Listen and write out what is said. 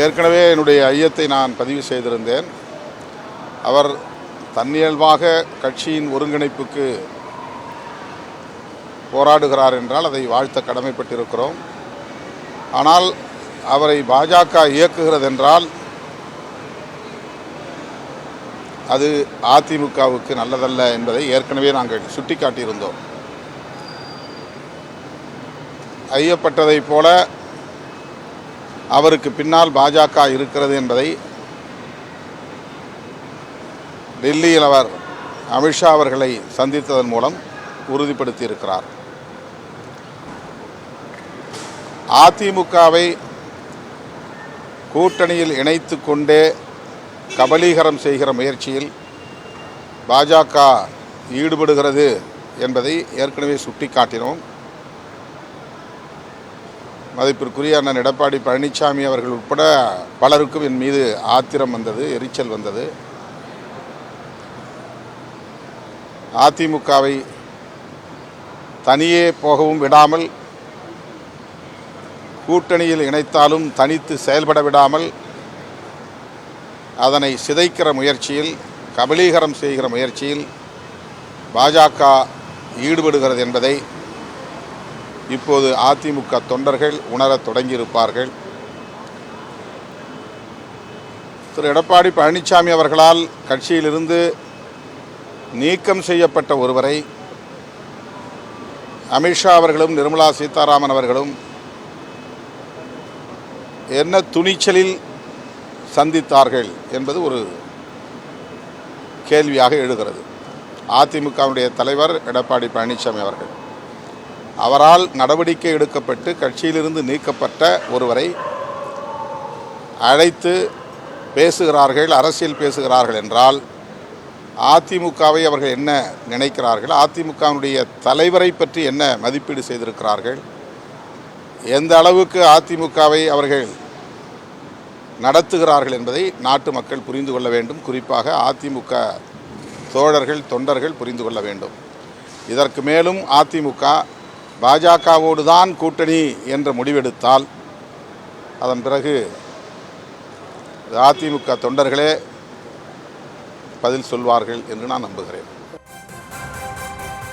ஏற்கனவே என்னுடைய ஐயத்தை நான் பதிவு செய்திருந்தேன். அவர் தன்னியல்பாக கட்சியின் ஒருங்கிணைப்புக்கு போராடுகிறார் என்றால் அதை வாழ்த்த கடமைப்பட்டிருக்கிறோம். ஆனால் அவரை பாஜக இயக்குகிறது என்றால் அது அதிமுகவுக்கு நல்லதல்ல என்பதை ஏற்கனவே நாங்கள் சுட்டிக்காட்டியிருந்தோம். ஐயப்பட்டதைப் போல அவருக்கு பின்னால் பாஜக இருக்கிறது என்பதை டெல்லியில் அவர் அமித்ஷா அவர்களை சந்தித்ததன் மூலம் உறுதிப்படுத்தியிருக்கிறார். அதிமுகவை கூட்டணியில் இணைத்து கொண்டே கபலீகரம் செய்கிற முயற்சியில் பாஜக ஈடுபடுகிறது என்பதை ஏற்கனவே சுட்டிக்காட்டினோம். மதிப்பிற்குரிய அண்ணன் எடப்பாடி பழனிசாமி அவர்கள் உட்பட பலருக்கும் என் மீது ஆத்திரம் வந்தது, எரிச்சல் வந்தது. அதிமுகவை தனியே போகவும் விடாமல், கூட்டணியில் இணைத்தாலும் தனித்து செயல்பட விடாமல், அதனை சிதைக்கிற முயற்சியில், கபலீகரம் செய்கிற முயற்சியில் பாஜக ஈடுபடுகிறது என்பதை இப்போது அதிமுக தொண்டர்கள் உணரத் தொடங்கியிருப்பார்கள். திரு எடப்பாடி பழனிசாமி அவர்களால் கட்சியிலிருந்து நீக்கம் செய்யப்பட்ட ஒருவரை அமித்ஷா அவர்களும் நிர்மலா சீதாராமன் அவர்களும் என்ன துணிச்சலில் சந்தித்தார்கள் என்பது ஒரு கேள்வியாக எழுகிறது. அதிமுகவுடைய தலைவர் எடப்பாடி பழனிசாமி அவர்கள் அவரால் நடவடிக்கை எடுக்கப்பட்டு கட்சியிலிருந்து நீக்கப்பட்ட ஒருவரை அழைத்து பேசுகிறார்கள், அரசியல் பேசுகிறார்கள் என்றால் அதிமுகவை அவர்கள் என்ன நினைக்கிறார்கள், அதிமுகவுடைய தலைவரை பற்றி என்ன மதிப்பீடு செய்திருக்கிறார்கள், எந்த அளவுக்கு அதிமுகவை அவர்கள் நடத்துகிறார்கள் என்பதை நாட்டு மக்கள் புரிந்து கொள்ள வேண்டும். குறிப்பாக அதிமுக தோழர்கள், தொண்டர்கள் புரிந்து கொள்ள வேண்டும். இதற்கு மேலும் அதிமுக பாஜகவோடு தான் கூட்டணி என்ற முடிவெடுத்தால் அதன் பிறகு அதிமுக தொண்டர்களே பதில் சொல்வார்கள் என்று நான் நம்புகிறேன்.